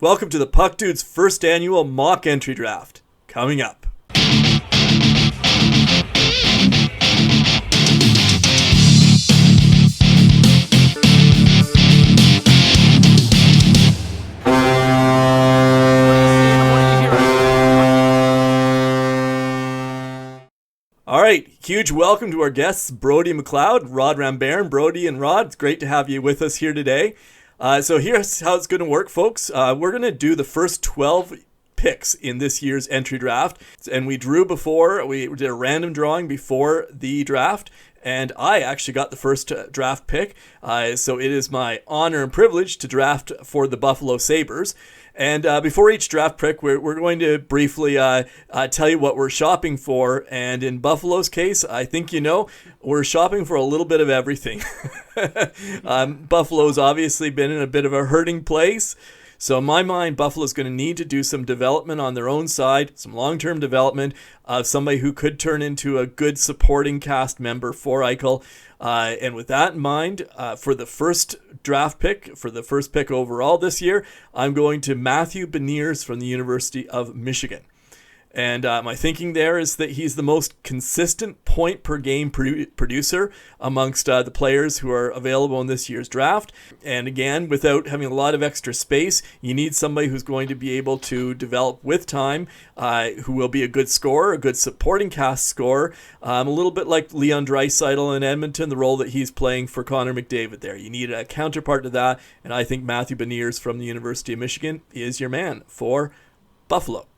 Welcome to the Puck Dude's first annual mock entry draft. Coming up. All right, huge welcome to our guests, Brodie McLeod, Rod Rambairn. Brodie and Rod, it's great to have you with us here today. So here's how it's going to work, folks. We're going to do the first 12 picks in this year's entry draft. And we drew before, we did a random drawing before the draft. And I actually got the first draft pick. So it is my honor and privilege to draft for the Buffalo Sabres. And before each draft pick, we're going to briefly tell you what we're shopping for. And in Buffalo's case, I think you know, we're shopping for a little bit of everything. Buffalo's obviously been in a bit of a hurting place. So in my mind, Buffalo's going to need to do some development on their own side, some long-term development of somebody who could turn into a good supporting cast member for Eichel. And with that in mind, for the first draft pick, for the first pick overall this year, I'm going to Matthew Beniers from the University of Michigan. And my thinking there is that he's the most consistent point per game producer amongst the players who are available in this year's draft. And again, without having a lot of extra space, you need somebody who's going to be able to develop with time, who will be a good scorer, a good supporting cast scorer, a little bit like Leon Draisaitl in Edmonton, the role that he's playing for Connor McDavid there. You need a counterpart to that, and I think Matthew Beniers from the University of Michigan is your man for Buffalo.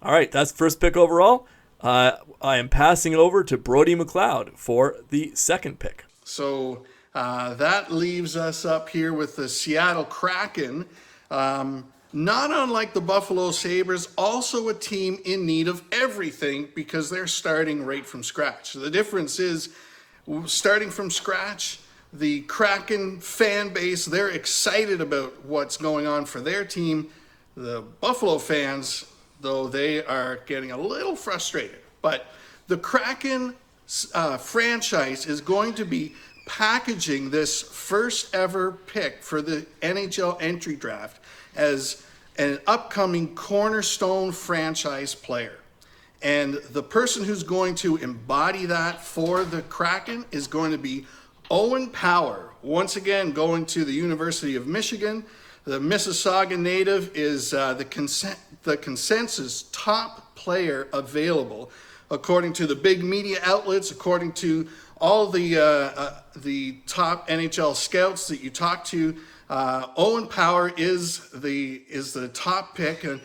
All right, that's first pick overall. I am passing over to Brodie McLeod for the second pick. So that leaves us up here with the Seattle Kraken. Not unlike the Buffalo Sabres, also a team in need of everything because they're starting right from scratch. So the difference is, starting from scratch, the Kraken fan base, they're excited about what's going on for their team. The Buffalo fans, though, they are getting a little frustrated. But the Kraken franchise is going to be packaging this first ever pick for the NHL Entry Draft as an upcoming cornerstone franchise player. And the person who's going to embody that for the Kraken is going to be Owen Power, once again going to the University of Michigan. The Mississauga native is the consensus top player available, according to the big media outlets, according to all the top NHL scouts that you talk to. Owen Power is the top pick, and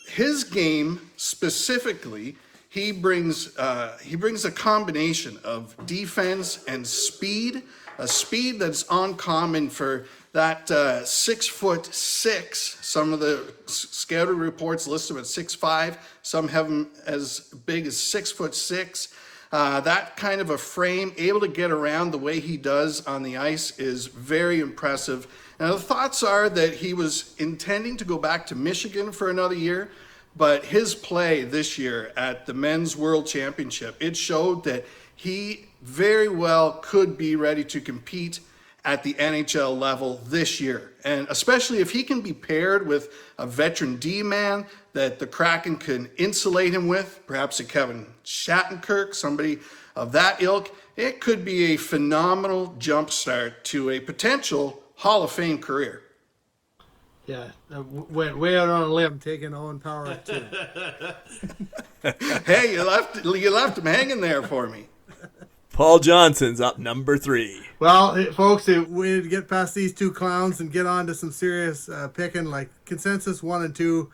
his game specifically, he brings a combination of defense and speed, a speed that's uncommon for that 6'6". Some of the scouting reports list him at 6'5". Some have him as big as 6'6". That kind of a frame, able to get around the way he does on the ice, is very impressive. Now the thoughts are that he was intending to go back to Michigan for another year, but his play this year at the Men's World Championship, it showed that he very well could be ready to compete at the NHL level this year. And especially if he can be paired with a veteran D-man that the Kraken can insulate him with, perhaps a Kevin Shattenkirk, somebody of that ilk, it could be a phenomenal jumpstart to a potential Hall of Fame career. Yeah, went way out on a limb taking Owen Power too. Hey, you left him hanging there for me. Paul Johnson's up number 3. Well, folks, we get past these two clowns and get on to some serious picking, like consensus 1 and 2,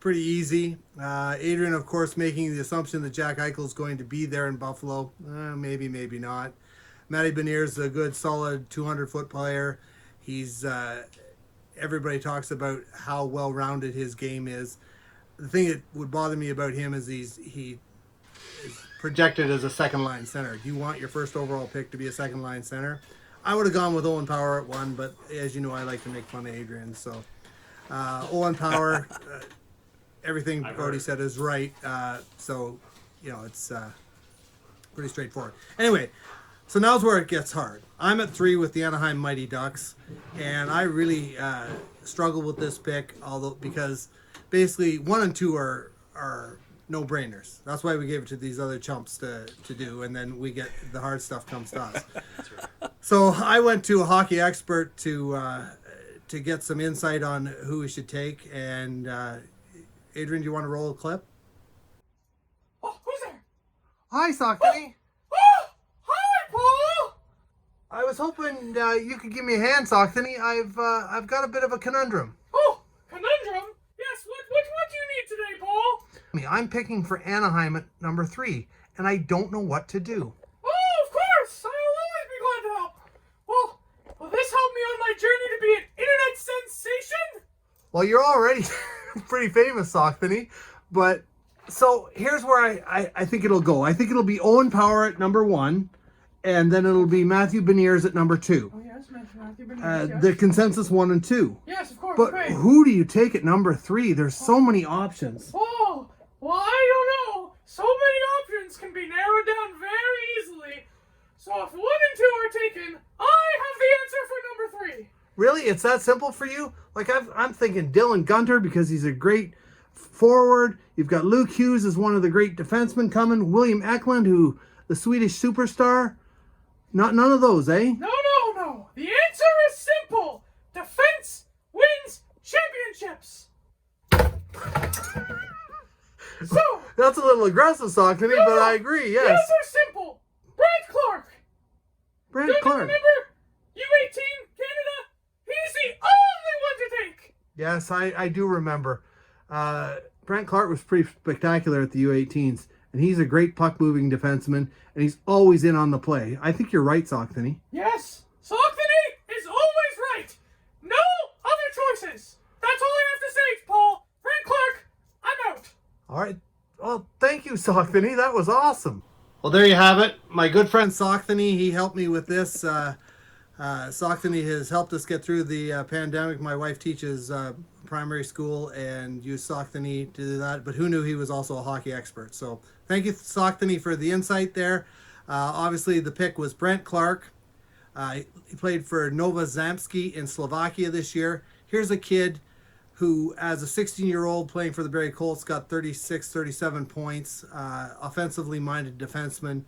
pretty easy. Adrian, of course, making the assumption that Jack Eichel is going to be there in Buffalo. Maybe, maybe not. Matty Beniers is a good, solid 200-foot player. He's everybody talks about how well-rounded his game is. The thing that would bother me about him is he is projected as a second-line center. Do you want your first overall pick to be a second-line center? I would have gone with Owen Power at 1, but as you know, I like to make fun of Adrian. So Owen Power, everything Brodie said is right. So, you know, it's pretty straightforward. Anyway, So now's where it gets hard. I'm at 3 with the Anaheim Mighty Ducks, and I really struggle with this pick, because basically 1 and 2 are no-brainers. That's why we gave it to these other chumps to do, and then we get the hard stuff comes to us. So I went to a hockey expert to get some insight on who we should take, and Adrian, do you want to roll a clip? Oh, who's there? Hi, Sockney. Oh, hi, Paul. I was hoping you could give me a hand, Sockney. I've got a bit of a conundrum. Oh, conundrum? Yes, what do you need today, Paul? I'm picking for Anaheim at number 3, and I don't know what to do. Oh, of course. I'll always be glad to help. Well, will this help me on my journey to be an internet sensation? Well, you're already pretty famous, Sockney, but so here's where I think it'll go. I think it'll be Owen Power at number 1, and then it'll be Matthew Beniers at number 2. Oh, yes, Matthew Beniers, yes. The consensus 1 and 2. Yes, of course. But okay. who do you take at number 3? There's so many options. Oh, well, I don't know. So many options can be narrowed down very easily. So if 1 and 2 are taken, I have the answer for number 3. Really? It's that simple for you? Like, I'm thinking Dylan Guenther because he's a great forward. You've got Luke Hughes as one of the great defensemen coming. William Eklund, who the Swedish superstar. None of those, eh? No. The answer is simple. Defense wins championships. So, That's a little aggressive, Sockney, but I agree, the yes. answer's simple. Brandt Clarke. Brandt Don't you Clarke. remember? U18, Canada. He's the only one to take. Yes, I do remember. Brandt Clarke was pretty spectacular at the U18s, and he's a great puck-moving defenseman, and he's always in on the play. I think you're right, Sockney. Yes, Saucony is always right. No other choices. That's all I have to say, Paul. Brandt Clarke, I'm out. All right. Well, thank you, Sockney. That was awesome. Well, there you have it. My good friend Sockney, he helped me with this. Sockney has helped us get through the pandemic. My wife teaches primary school and used Sockney to do that, but who knew he was also a hockey expert. So thank you, Sockney, for the insight there. Obviously, the pick was Brandt Clarke. He played for Nova Zamsky in Slovakia this year. Here's a kid who, as a 16-year-old playing for the Barrie Colts, got 36, 37 points, offensively minded defenseman,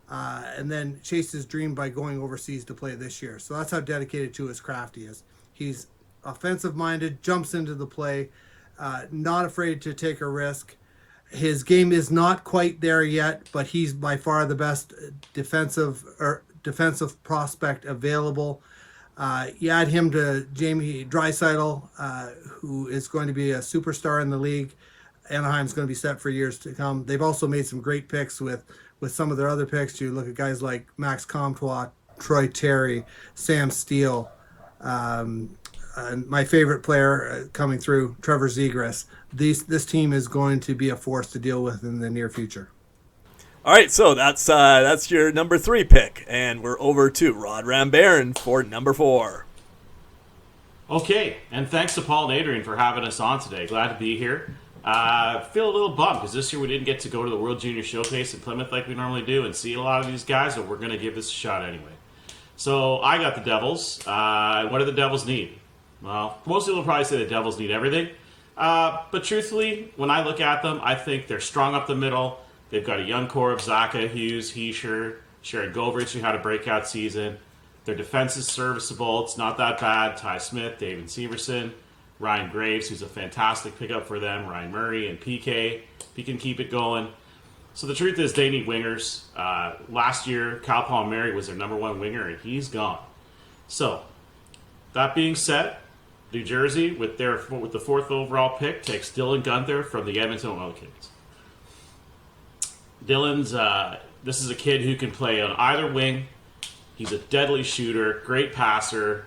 and then chased his dream by going overseas to play this year. So that's how dedicated to his craft he is. He's offensive-minded, jumps into the play, not afraid to take a risk. His game is not quite there yet, but he's by far the best defensive prospect available. You add him to Jamie Draisaitl, who is going to be a superstar in the league. Anaheim's going to be set for years to come. They've also made some great picks with some of their other picks. You look at guys like Max Comtois, Troy Terry, Sam Steele, and my favorite player coming through, Trevor Zegras. This team is going to be a force to deal with in the near future. All right, so that's your number 3 pick, and we're over to Rod Rambaran for number 4. Okay, and thanks to Paul and Adrian for having us on today. Glad to be here. Feel a little bummed because this year we didn't get to go to the World Junior Showcase in Plymouth like we normally do and see a lot of these guys, but we're going to give this a shot anyway. So I got the Devils. What do the Devils need? Well, most people will probably say the Devils need everything. But truthfully, when I look at them, I think they're strong up the middle. They've got a young core of Zaka, Hughes, Heischer, Sharon Govich, who had a breakout season. Their defense is serviceable. It's not that bad. Ty Smith, David Severson, Ryan Graves, who's a fantastic pickup for them, Ryan Murray, and PK. He can keep it going. So the truth is they need wingers. Last year, Cal Palmieri was their number 1 winger, and he's gone. So, that being said, New Jersey, with the 4th overall pick, takes Dylan Guenther from the Edmonton Oil Kings. Dylan's, this is a kid who can play on either wing. He's a deadly shooter, great passer,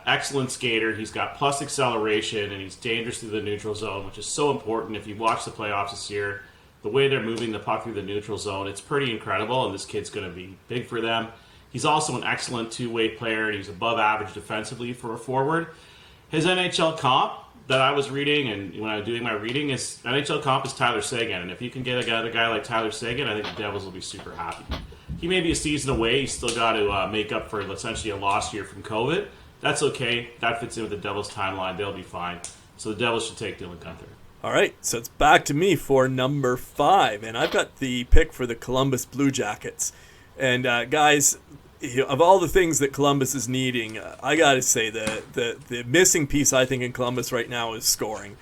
excellent skater. He's got plus acceleration, and he's dangerous through the neutral zone, which is so important. If you watch the playoffs this year, the way they're moving the puck through the neutral zone, it's pretty incredible, and this kid's going to be big for them. He's also an excellent two-way player, and he's above average defensively for a forward. His NHL comp that I was reading, and when I was doing my reading, is NHL comp is Tyler Seguin, and if you can get a guy like Tyler Seguin, I think the Devils will be super happy. he may be a season away. He's still got to make up for essentially a lost year from COVID. That's okay. That fits in with the Devils' timeline. They'll be fine. So the Devils should take Dylan Guenther. All right, so it's back to me for number 5, and I've got the pick for the Columbus Blue Jackets. And guys, of all the things that Columbus is needing, I got to say the missing piece I think in Columbus right now is scoring.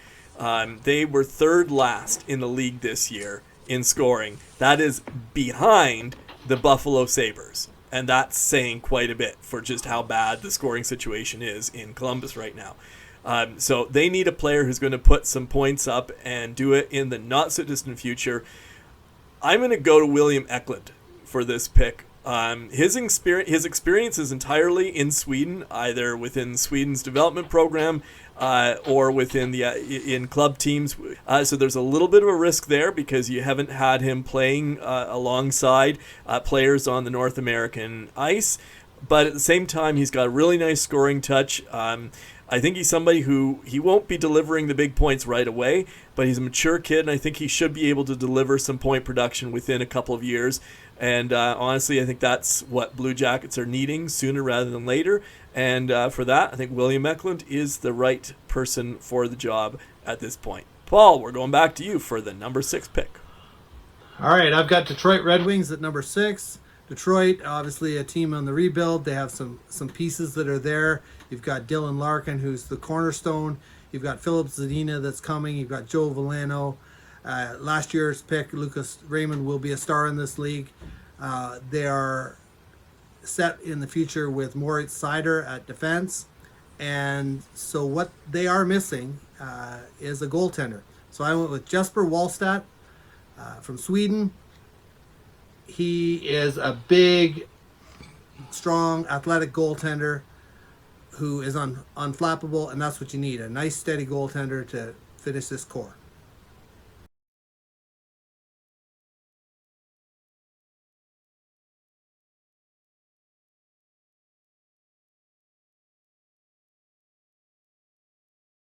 They were third last in the league this year in scoring. That is behind the Buffalo Sabres. And that's saying quite a bit for just how bad the scoring situation is in Columbus right now. So they need a player who's going to put some points up and do it in the not-so-distant future. I'm going to go to William Eklund for this pick. His experience is entirely in Sweden, either within Sweden's development program or within in club teams. So there's a little bit of a risk there because you haven't had him playing alongside players on the North American ice. But at the same time, he's got a really nice scoring touch. I think he's somebody who he won't be delivering the big points right away, but he's a mature kid, and I think he should be able to deliver some point production within a couple of years. And honestly, I think that's what Blue Jackets are needing sooner rather than later. And for that, I think William Eklund is the right person for the job at this point. Paul, we're going back to you for the number 6 pick. All right, I've got Detroit Red Wings at number 6. Detroit, obviously a team on the rebuild. They have some pieces that are there. You've got Dylan Larkin, who's the cornerstone. You've got Philip Zadina that's coming. You've got Joe Veleno. Last year's pick, Lucas Raymond, will be a star in this league. They are set in the future with Moritz Seider at defense. And so what they are missing is a goaltender. So I went with Jesper Wallstedt from Sweden. He is a big, strong, athletic goaltender who is unflappable, and that's what you need, a nice, steady goaltender to finish this core.